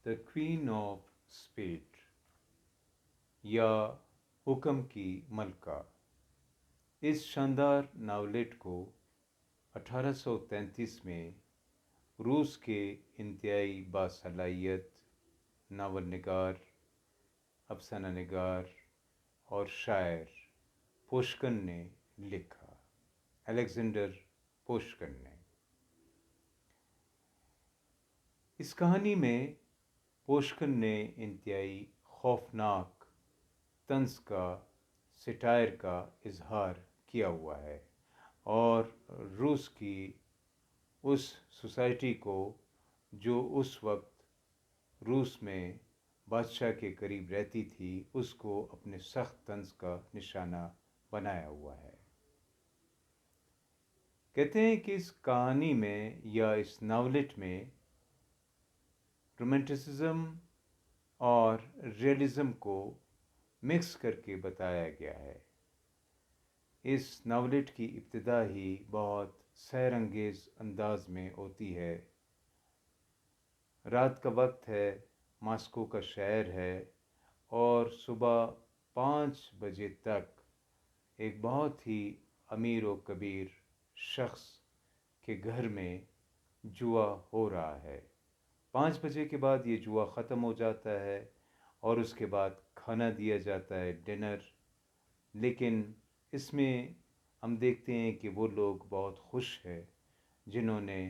The queen of speed یا حکم کی ملکہ. اس شاندار ناولٹ کو 1833 میں روس کے انتہائی باصلاحیت ناول نگار، افسانہ نگار اور شاعر پوشکن نے لکھا. الیگزینڈر پوشکن نے. اس کہانی میں پوشکن نے انتہائی خوفناک طنز کا، سٹائر کا اظہار کیا ہوا ہے اور روس کی اس سوسائٹی کو جو اس وقت روس میں بادشاہ کے قریب رہتی تھی، اس کو اپنے سخت طنز کا نشانہ بنایا ہوا ہے. کہتے ہیں کہ اس کہانی میں یا اس ناولٹ میں رومانٹسزم اور ریئلزم کو مکس کر کے بتایا گیا ہے. اس ناولٹ کی ابتدا ہی بہت سحر انگیز انداز میں ہوتی ہے. رات کا وقت ہے، ماسکو کا شہر ہے اور صبح 5 بجے تک ایک بہت ہی امیر و کبیر شخص کے گھر میں جوا ہو رہا ہے. 5 بجے کے بعد یہ جوا ختم ہو جاتا ہے اور اس کے بعد کھانا دیا جاتا ہے، ڈنر. لیکن اس میں ہم دیکھتے ہیں کہ وہ لوگ بہت خوش ہیں جنہوں نے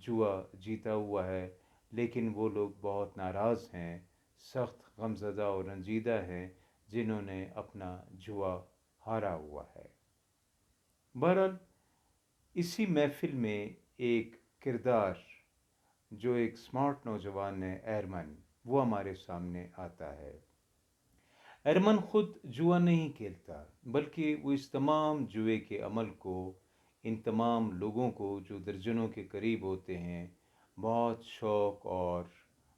جوا جیتا ہوا ہے، لیکن وہ لوگ بہت ناراض ہیں، سخت غمزدہ اور رنجیدہ ہیں جنہوں نے اپنا جوا ہارا ہوا ہے. بہرحال اسی محفل میں ایک کردار جو ایک سمارٹ نوجوان ہے، ایرمن، وہ ہمارے سامنے آتا ہے. ایرمن خود جوا نہیں کھیلتا، بلکہ وہ اس تمام جوئے کے عمل کو، ان تمام لوگوں کو جو درجنوں کے قریب ہوتے ہیں، بہت شوق اور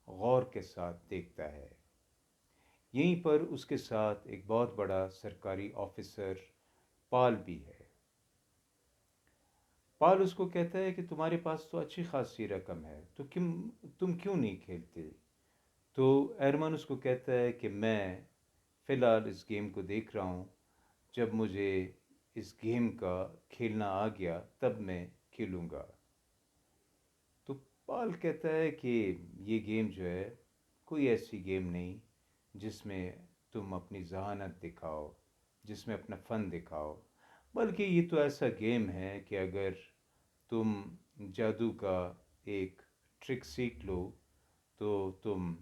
غور کے ساتھ دیکھتا ہے. یہیں پر اس کے ساتھ ایک بہت بڑا سرکاری آفیسر پال بھی ہے. پال اس کو کہتا ہے کہ تمہارے پاس تو اچھی خاصی رقم ہے، تو تم کیوں نہیں کھیلتے؟ تو ایرمن اس کو کہتا ہے کہ میں فی الحال اس گیم کو دیکھ رہا ہوں، جب مجھے اس گیم کا کھیلنا آ گیا تب میں کھیلوں گا. تو پال کہتا ہے کہ یہ گیم جو ہے کوئی ایسی گیم نہیں جس میں تم اپنی ذہانت دکھاؤ، جس میں اپنا فن دکھاؤ، بلکہ یہ تو ایسا گیم ہے کہ اگر تم جادو کا ایک ٹرک سیکھ لو تو تم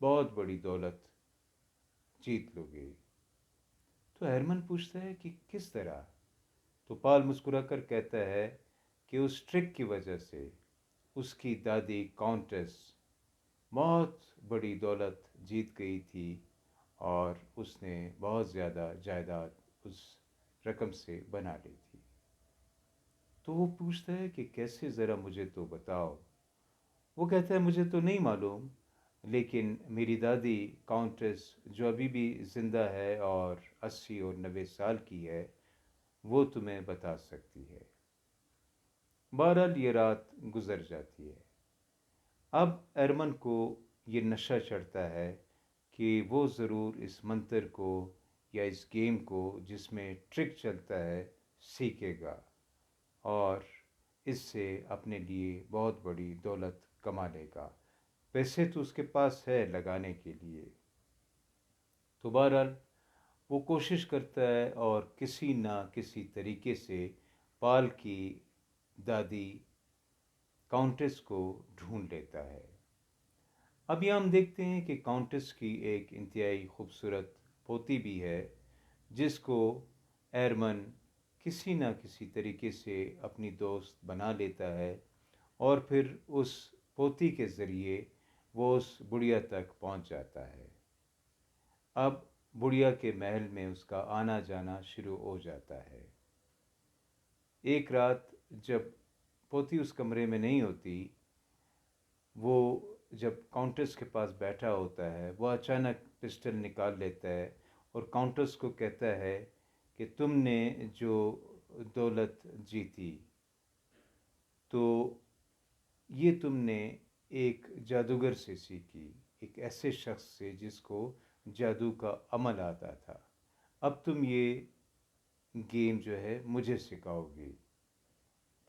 بہت بڑی دولت جیت لو گے. تو ہرمن پوچھتا ہے کہ کس طرح؟ تو پال مسکرا کر کہتا ہے کہ اس ٹرک کی وجہ سے اس کی دادی کاؤنٹس بہت بڑی دولت جیت گئی تھی اور اس نے بہت زیادہ جائیداد اس رقم سے بنا لی تھی. تو وہ پوچھتا ہے کہ کیسے، ذرا مجھے تو بتاؤ. وہ کہتا ہے مجھے تو نہیں معلوم، لیکن میری دادی کاؤنٹس جو ابھی بھی زندہ ہے اور 80 اور 90 سال کی ہے، وہ تمہیں بتا سکتی ہے. بہرحال یہ رات گزر جاتی ہے. اب ایرمن کو یہ نشہ چڑھتا ہے کہ وہ ضرور اس منتر کو یا اس گیم کو جس میں ٹرک چلتا ہے سیکھے گا اور اس سے اپنے لیے بہت بڑی دولت کما لے گا. پیسے تو اس کے پاس ہے لگانے کے لیے. تو بہرحال وہ کوشش کرتا ہے اور کسی نہ کسی طریقے سے پال کی دادی کاؤنٹس کو ڈھونڈ لیتا ہے. اب یہاں ہم دیکھتے ہیں کہ کاؤنٹس کی ایک انتہائی خوبصورت پوتی بھی ہے جس کو ایرمن کسی نہ کسی طریقے سے اپنی دوست بنا لیتا ہے اور پھر اس پوتی کے ذریعے وہ اس بڑھیا تک پہنچ جاتا ہے. اب بڑھیا کے محل میں اس کا آنا جانا شروع ہو جاتا ہے. ایک رات جب پوتی اس کمرے میں نہیں ہوتی، وہ جب کاؤنٹس کے پاس بیٹھا ہوتا ہے، وہ اچانک پسٹل نکال لیتا ہے اور کاؤنٹس کو کہتا ہے کہ تم نے جو دولت جیتی تو یہ تم نے ایک جادوگر سے سیکھی، ایک ایسے شخص سے جس کو جادو کا عمل آتا تھا، اب تم یہ گیم جو ہے مجھے سکھاؤ گی۔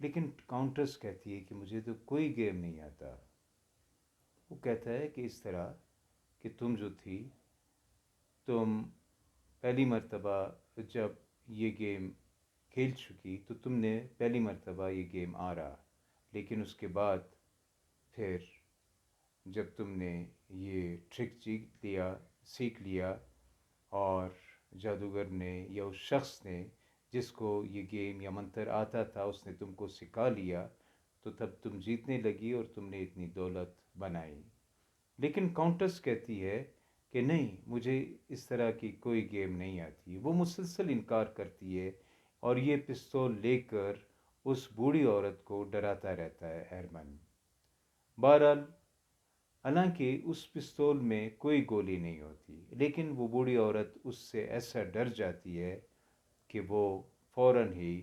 لیکن کاؤنٹس کہتی ہے کہ مجھے تو کوئی گیم نہیں آتا۔ وہ کہتا ہے کہ اس طرح کہ تم جو تھی، تم پہلی مرتبہ جب یہ گیم کھیل چکی تو تم نے پہلی مرتبہ یہ گیم آ رہا، لیکن اس کے بعد پھر جب تم نے یہ ٹرک سیکھ لیا، اور جادوگر نے یا اس شخص نے جس کو یہ گیم یا منتر آتا تھا اس نے تم کو سکھا لیا، تو تب تم جیتنے لگی اور تم نے اتنی دولت بنائی۔ لیکن کاؤنٹس کہتی ہے کہ نہیں، مجھے اس طرح کی کوئی گیم نہیں آتی۔ وہ مسلسل انکار کرتی ہے اور یہ پستول لے کر اس بوڑھی عورت کو ڈراتا رہتا ہے ہرمن۔ بہرحال حالانکہ اس پستول میں کوئی گولی نہیں ہوتی، لیکن وہ بوڑھی عورت اس سے ایسا ڈر جاتی ہے کہ وہ فوراً ہی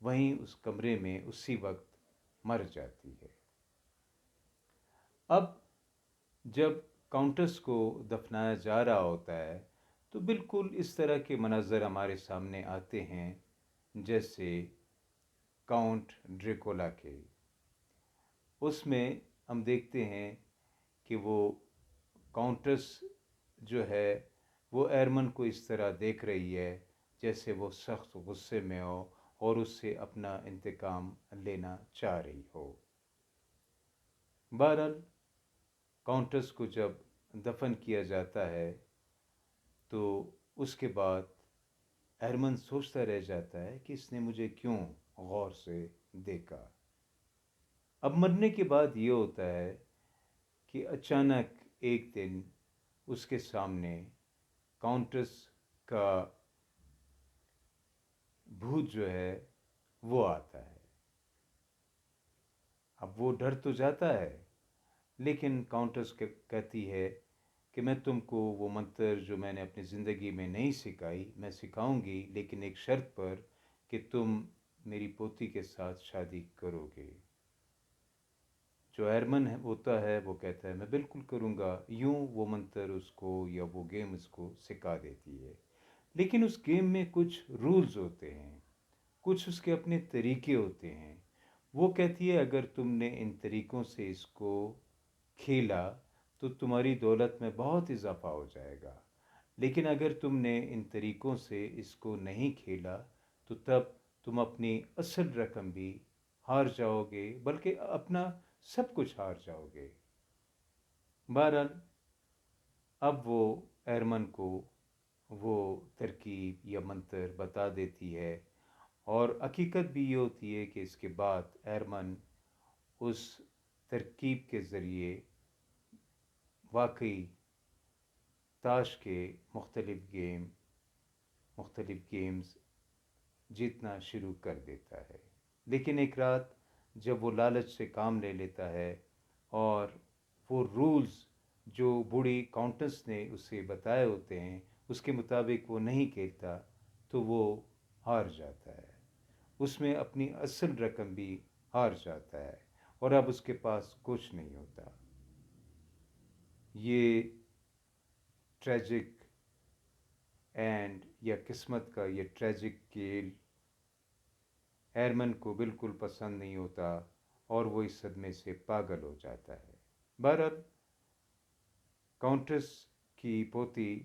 وہیں اس کمرے میں اسی وقت مر جاتی ہے۔ اب جب کاؤنٹس کو دفنایا جا رہا ہوتا ہے تو بالکل اس طرح کے مناظر ہمارے سامنے آتے ہیں جیسے کاؤنٹ ڈریکولا کے۔ اس میں ہم دیکھتے ہیں کہ وہ کاؤنٹس جو ہے وہ ایرمن کو اس طرح دیکھ رہی ہے جیسے وہ سخت غصے میں ہو اور اس سے اپنا انتقام لینا چاہ رہی ہو۔ بہرحال کاؤنٹس کو جب دفن کیا جاتا ہے تو اس کے بعد ایرمن سوچتا رہ جاتا ہے کہ اس نے مجھے کیوں غور سے دیکھا۔ اب مرنے کے بعد یہ ہوتا ہے کہ اچانک ایک دن اس کے سامنے کاؤنٹس کا بھوت جو ہے وہ آتا ہے۔ اب وہ ڈر تو جاتا ہے، لیکن کاؤنٹس کہتی ہے کہ میں تم کو وہ منتر جو میں نے اپنی زندگی میں نہیں سکھائی میں سکھاؤں گی، لیکن ایک شرط پر کہ تم میری پوتی کے ساتھ شادی کرو گے۔ جو ایرمن ہوتا ہے وہ کہتا ہے میں بالکل کروں گا۔ یوں وہ منتر اس کو یا وہ گیم اس کو سکھا دیتی ہے۔ لیکن اس گیم میں کچھ رولز ہوتے ہیں، کچھ اس کے اپنے طریقے ہوتے ہیں۔ وہ کہتی ہے اگر تم نے ان طریقوں سے اس کو کھیلا تو تمہاری دولت میں بہت اضافہ ہو جائے گا، لیکن اگر تم نے ان طریقوں سے اس کو نہیں کھیلا تو تب تم اپنی اصل رقم بھی ہار جاؤ گے، بلکہ اپنا سب کچھ ہار جاؤ گے۔ بہرحال اب وہ ایرمن کو وہ ترکیب یا منتر بتا دیتی ہے، اور حقیقت بھی یہ ہوتی ہے کہ اس کے بعد ایرمن اس ترکیب کے ذریعے واقعی تاش کے مختلف گیمز جیتنا شروع کر دیتا ہے۔ لیکن ایک رات جب وہ لالچ سے کام لے لیتا ہے اور وہ رولز جو بوڑھی کاؤنٹس نے اسے بتائے ہوتے ہیں اس کے مطابق وہ نہیں کھیلتا تو وہ ہار جاتا ہے، اس میں اپنی اصل رقم بھی ہار جاتا ہے اور اب اس کے پاس کچھ نہیں ہوتا۔ یہ ٹریجک اینڈ یا قسمت کا یہ ٹریجک کھیل ایرمن کو بالکل پسند نہیں ہوتا اور وہ اس صدمے سے پاگل ہو جاتا ہے۔ بہرحال کاؤنٹس کی پوتی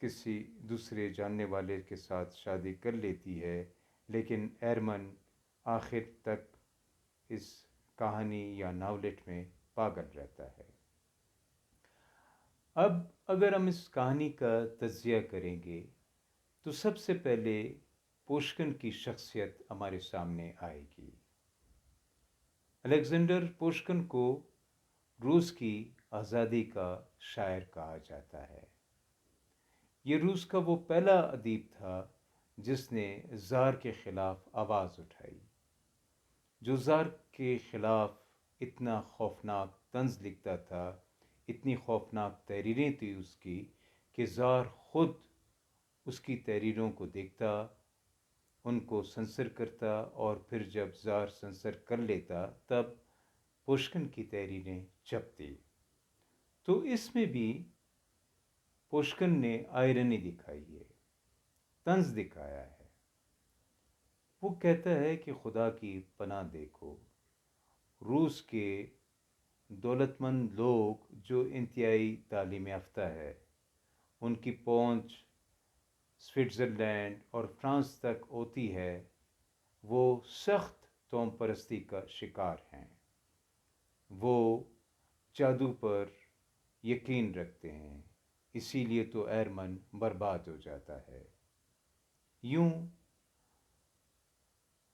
کسی دوسرے جاننے والے کے ساتھ شادی کر لیتی ہے، لیکن ایرمن آخر تک اس کہانی یا ناولٹ میں پاگل رہتا ہے۔ اب اگر ہم اس کہانی کا تجزیہ کریں گے تو سب سے پہلے پوشکن کی شخصیت ہمارے سامنے آئے گی۔ الیگزینڈر پوشکن کو روس کی آزادی کا شاعر کہا جاتا ہے۔ یہ روس کا وہ پہلا ادیب تھا جس نے زار کے خلاف آواز اٹھائی، جو زار کے خلاف اتنا خوفناک طنز لکھتا تھا، اتنی خوفناک تحریریں تھی اس کی کہ زار خود اس کی تحریروں کو دیکھتا، ان کو سنسر کرتا، اور پھر جب زار سنسر کر لیتا تب پوشکن کی تحریریں چھپتی۔ تو اس میں بھی پوشکن نے آئرنی دکھائی ہے، طنز دکھایا ہے۔ وہ کہتا ہے کہ خدا کی پناہ دیکھو، روس کے دولت مند لوگ جو انتہائی تعلیم یافتہ ہے، ان کی پہنچ سوئٹزرلینڈ اور فرانس تک ہوتی ہے، وہ سخت قوم پرستی کا شکار ہیں، وہ جادو پر یقین رکھتے ہیں، اسی لیے تو ایرمن برباد ہو جاتا ہے۔ یوں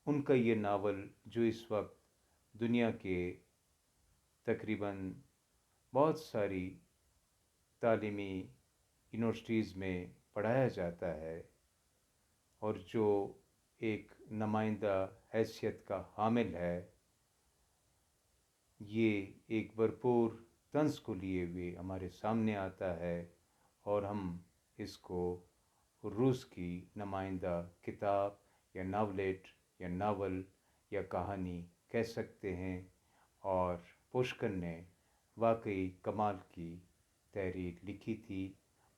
ان کا یہ ناول جو اس وقت دنیا کے تقریباً بہت ساری تعلیمی یونیورسٹیز میں پڑھایا جاتا ہے، اور جو ایک نمائندہ حیثیت کا حامل ہے، یہ ایک بھرپور طنز کو لیے ہوئے ہمارے سامنے آتا ہے، اور ہم اس کو روس کی نمائندہ کتاب یا ناولٹ یا ناول یا کہانی کہہ سکتے ہیں۔ اور پوشکن نے واقعی کمال کی تحریر لکھی تھی،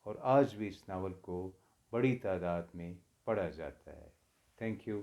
اور آج بھی اس ناول کو بڑی تعداد میں پڑھا جاتا ہے۔ Thank you.